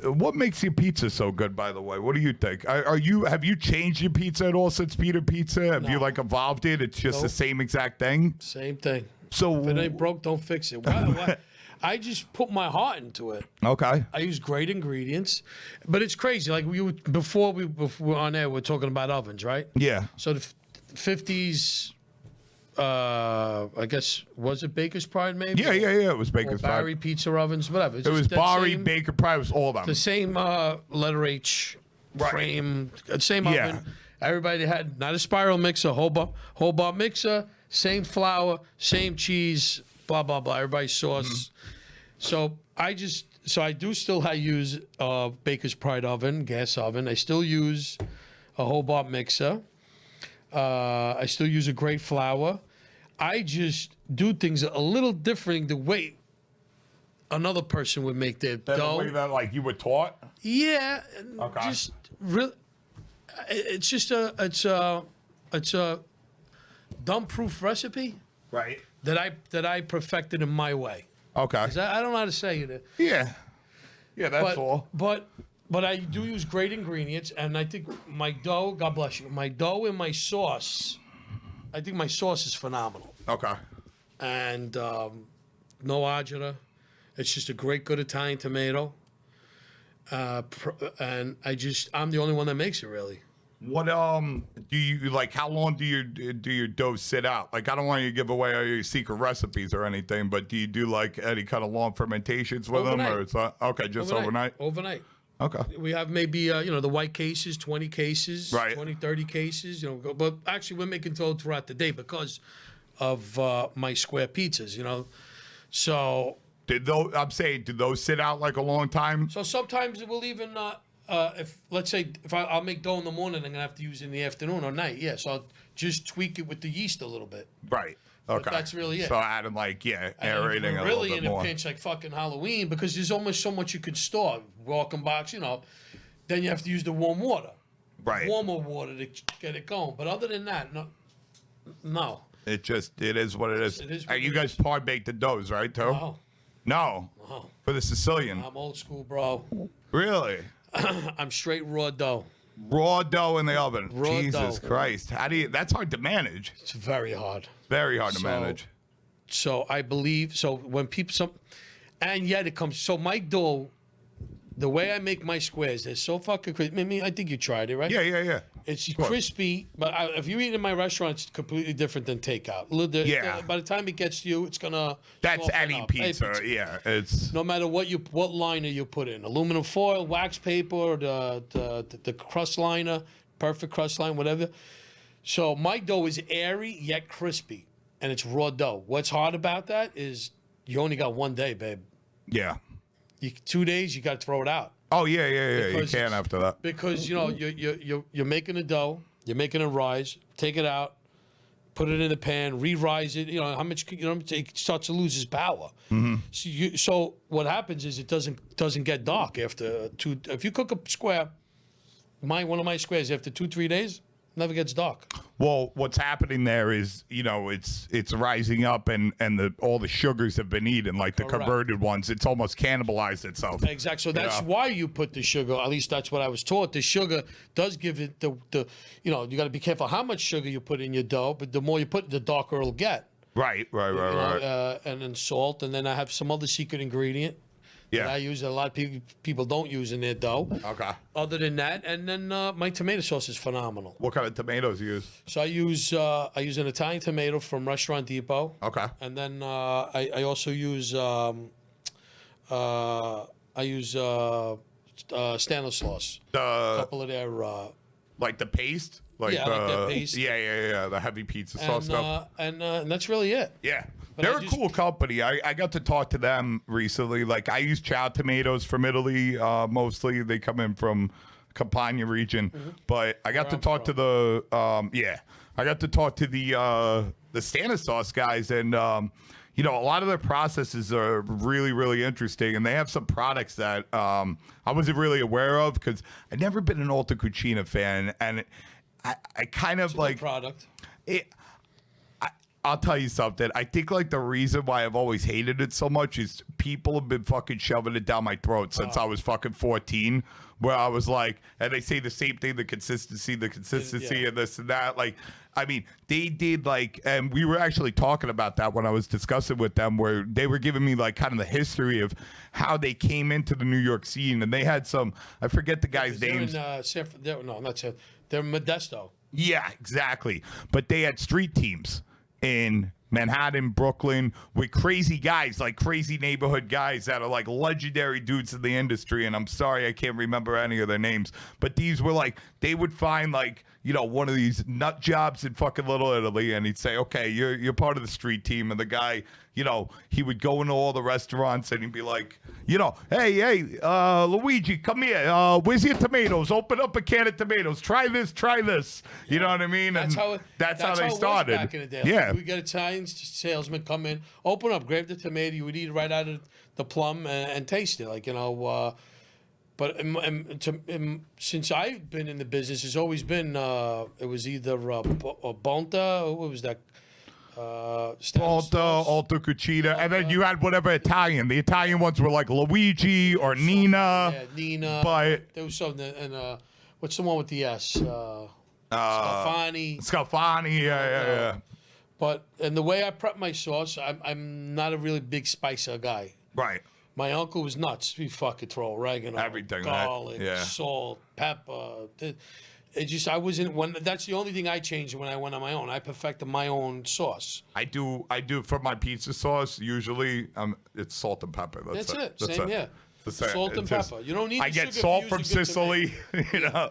what makes your pizza so good, by the way? What do you think? Have you changed your pizza at all since Peter Pizza? Have you like evolved it? It's just the same exact thing? Same thing. So if it ain't broke, don't fix it. Why? I just put my heart into it. Okay. I use great ingredients, but it's crazy. Like before we were on air, we're talking about ovens, right? Yeah. So the 50s, I guess, was it Baker's Pride maybe? Yeah. It was Baker's Pride. Barry pizza ovens, whatever. It was Barry, Baker Pride, it was all of them. The same letter H frame, same oven. Everybody had not a spiral mixer, whole bar mixer, same flour, same cheese, blah blah blah. Everybody's sauce. So I do still use Baker's Pride oven, gas oven. I still use a whole bar mixer. I still use a great flour. I just do things a little different the way another person would make their dough. The way that like you were taught? Yeah. Okay. Just really, it's just a dumb-proof recipe. Right. That I perfected in my way. Okay. I don't know how to say it. Yeah, that's all. But I do use great ingredients, and I think my dough, God bless you, my dough and my sauce, I think my sauce is phenomenal. Okay. And no agita. It's just a great, good Italian tomato. And I'm the only one that makes it, really. What do you like? How long do your dough sit out? Like, I don't want you to give away all your secret recipes or anything, but do you do like any kind of long fermentations with them, or is that okay? Just overnight. Overnight. Okay. We have maybe the white cases, 20 cases, right. 20, 30 cases. But actually we're making dough throughout the day because of my square pizzas. So. Did those sit out like a long time? So sometimes we'll even if I'll make dough in the morning, I'm gonna have to use it in the afternoon or night. Yeah, so I'll just tweak it with the yeast a little bit. Right. Okay. But that's really it. So adding aerating a little really bit in a more. pinch like fucking Halloween because there's almost so much you could store. Walking box, then you have to use the warm water. Right. Warmer water to get it going. But other than that, no. It is what it is. It is what you guys part bake the doughs, right, too? No. No. For the Sicilian. I'm old school, bro. Really? I'm straight raw dough. Raw dough in the oven. Raw Jesus dough. Christ. That's hard to manage. It's very hard. Very hard to manage. So I believe, when people, and yet it comes, so my dough, the way I make my squares, they're so fucking crispy. I think you tried it, right? Yeah. It's crispy, but if you eat in my restaurant, it's completely different than takeout. By the time it gets to you, it's gonna. That's any pizza. Yeah, it's no matter what liner you put in, aluminum foil, wax paper, the crust liner, perfect crust line, whatever. So my dough is airy yet crispy, and it's raw dough. What's hard about that is you only got one day, babe. Yeah. 2 days, you got to throw it out. Oh yeah. You can't after that because you're making a dough, you're making it rise, take it out, put it in the pan, re-rise it. How much it starts to lose its power. Mm-hmm. So what happens is it doesn't get dark after two. If you cook a square, one of my squares after 2-3 days, never gets dark. Well, what's happening there is, it's rising up and all the sugars have been eaten, like the converted ones. It's almost cannibalized itself. Exactly. So that's why you put the sugar. At least that's what I was taught. The sugar does give it the you got to be careful how much sugar you put in your dough, but the more you put, the darker it'll get. Right. And then salt, and then I have some other secret ingredient. Yeah. That I use that a lot of people don't use in their dough. Okay. Other than that, and then my tomato sauce is phenomenal. What kind of tomatoes you use? So I use an Italian tomato from Restaurant Depot. Okay. And then I also use Stanley sauce. A couple of their like the paste. Like the paste. Yeah. The heavy pizza sauce stuff. And that's really it. Yeah. They're a cool company. I got to talk to them recently. Like, I use chow tomatoes from Italy mostly. They come in from Campania region. Mm-hmm. But I got to talk to the I got to talk to the Stanislaus guys, and a lot of their processes are really, really interesting, and they have some products that I wasn't really aware of because I'd never been an Alta Cucina fan, and I kind of it's like product. I'll tell you something. I think like the reason why I've always hated it so much is people have been fucking shoving it down my throat since I was fucking 14. Where I was like, and they say the same thing, the consistency, and this and that. Like, I mean, they did like, and we were actually talking about that when I was discussing with them, where they were giving me like kind of the history of how they came into the New York scene, and they had some, I forget the guy's names. They're they're Modesto. Yeah, exactly. But they had street teams in Manhattan, Brooklyn, with crazy guys, like crazy neighborhood guys that are like legendary dudes in the industry. And I'm sorry, I can't remember any of their names. But these were like, they would find like, you know, one of these nut jobs in fucking Little Italy, and he'd say, okay, you're part of the street team. And the guy, you know, he would go into all the restaurants and he'd be like, you know, hey, Luigi, come here. Where's your tomatoes? Open up a can of tomatoes. Try this. You know what I mean? That's how they started. It was back in the day. Yeah. We got Italian salesmen come in, open up, grab the tomato. You would eat it right out of the plum and taste it. Like, you know, but since I've been in the business, it's always been, it was either Bonta, what was that? Alto Cucina, and then you had whatever Italian. The Italian ones were like Luigi or Nina. Yeah, Nina. But there was something, and what's the one with the S? Scalfani. Yeah. But and the way I prep my sauce, I'm not a really big spicer guy. Right. My uncle was nuts. We fucking throw oregano, everything, garlic, yeah. salt, pepper. It just I wasn't when. That's the only thing I changed when I went on my own. I perfected my own sauce. I do for my pizza sauce. Usually, it's salt and pepper. That's it. That's Same, it. yeah. Same. Salt and pepper. You don't need. I get salt from Sicily. You know.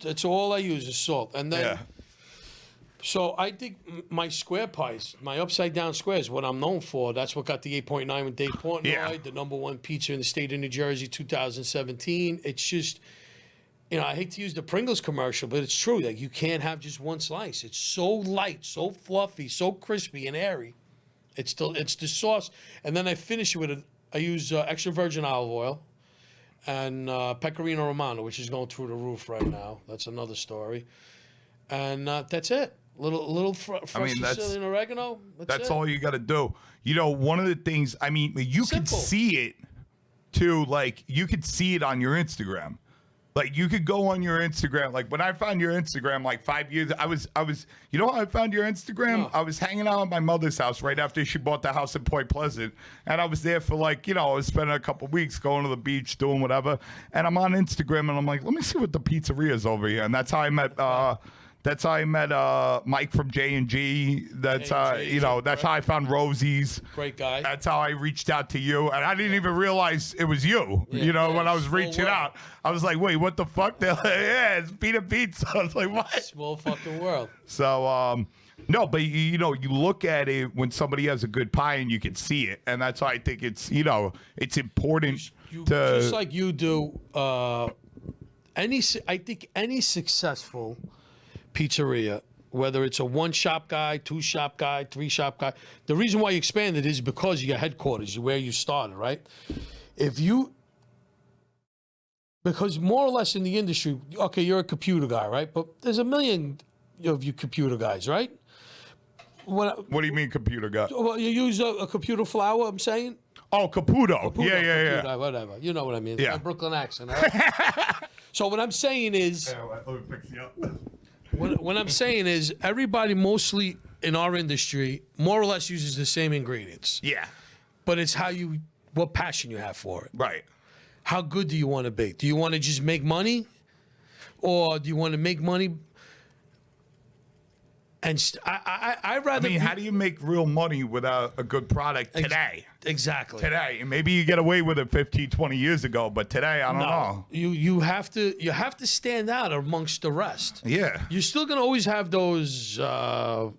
That's all I use is salt, and then. Yeah. So I think my square pies, my upside down squares, what I'm known for. That's what got the 8.9 with Dave Portnoy, the #1 pizza in the state of New Jersey, 2017. It's just, you know, I hate to use the Pringles commercial, but it's true. Like, you can't have just one slice. It's so light, so fluffy, so crispy and airy. It's the sauce, and then I finish it with I use extra virgin olive oil and pecorino romano, which is going through the roof right now. That's another story, and that's it. Little fresh Sicilian oregano. That's all you got to do. You know, one of the things, I mean, you could see it too. Like, you could see it on your Instagram. Like, you could go on your Instagram. Like, when I found your Instagram like 5 years, I was. You know how I found your Instagram? No. I was hanging out at my mother's house right after she bought the house in Point Pleasant, and I was there for like, you know, I was spending a couple weeks going to the beach, doing whatever. And I'm on Instagram, and I'm like, let me see what the pizzeria is over here, and that's how I met. That's how I met Mike from J&G. That's you know, that's how I found Rosie's. Great guy. That's how I reached out to you, and I didn't even realize it was you. Yeah, you know, yeah, when I was reaching out, I was like, "Wait, what the fuck?" They're like, "Yeah, it's Pita Pizza." I was like, "What?" Small fucking world. So, no, but you know, you look at it when somebody has a good pie, and you can see it, and that's why I think it's, you know, it's important to just like you do. I think any successful pizzeria, whether it's a 1-shop guy, 2-shop guy, 3-shop guy, the reason why you expanded is because of your headquarters, where you started, right? Because more or less in the industry, okay, you're a computer guy, right? But there's a million of you computer guys, right? What do you mean, computer guy? Well, you use a computer flour, I'm saying? Oh, Caputo. Yeah. Computer, whatever. You know what I mean. Yeah. My Brooklyn accent. All right? So what I'm saying is... Let me fix you up. What I'm saying is everybody mostly in our industry more or less uses the same ingredients. Yeah. But it's what passion you have for it. Right. How good do you want to be? Do you want to just make money? Or do you want to make money? And I rather. I mean, how do you make real money without a good product today? Exactly. Today. Maybe you get away with it 15, 20 years ago, but today, I don't know. You have to stand out amongst the rest. Yeah. You're still going to always have those mom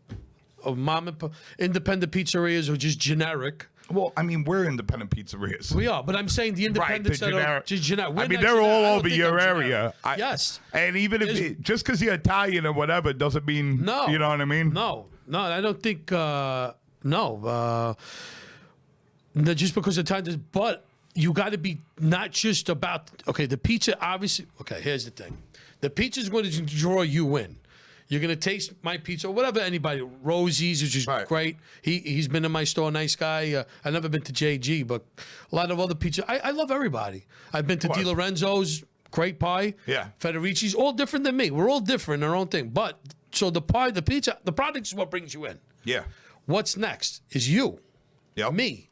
and independent pizzerias or just generic. Well, I mean, we're independent pizzerias. We are, but I'm saying the independents that are just generic. I mean, they're all over your area. Yes. And even if just because you're Italian or whatever doesn't mean, no. You know what I mean? No, I don't think, just because Italian, but you got to be not just about, okay, the pizza, obviously, okay, here's the thing. The pizza is going to draw you in. You're gonna taste my pizza or whatever. Anybody, Rosie's, which is great. He's been in my store, nice guy. I've never been to JG, but a lot of other pizza. I love everybody. I've been to Di Lorenzo's, great pie. Yeah. Federici's, all different than me. We're all different in our own thing. But so the pie, the pizza, the product is what brings you in. Yeah. What's next is you. Yep. Me.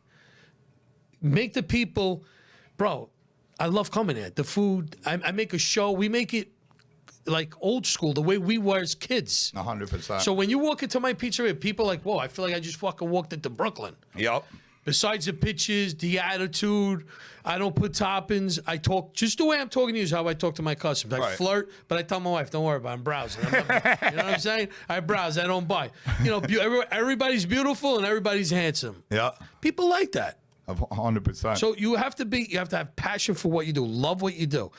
Make the people, bro. I love coming here. The food. I make a show. We make it like old school, the way we were as kids. 100%. So when you walk into my pizzeria, people are like, whoa, I feel like I just fucking walked into Brooklyn. Yep. Besides the pitches, the attitude, I don't put toppings. I talk just the way I'm talking to you is how I talk to my customers. I flirt, but I tell my wife, don't worry about it. I'm browsing. You know what I'm saying? I browse. I don't buy. You know, everybody's beautiful and everybody's handsome. Yeah. People like that. 100%. So you have to have passion for what you do. Love what you do.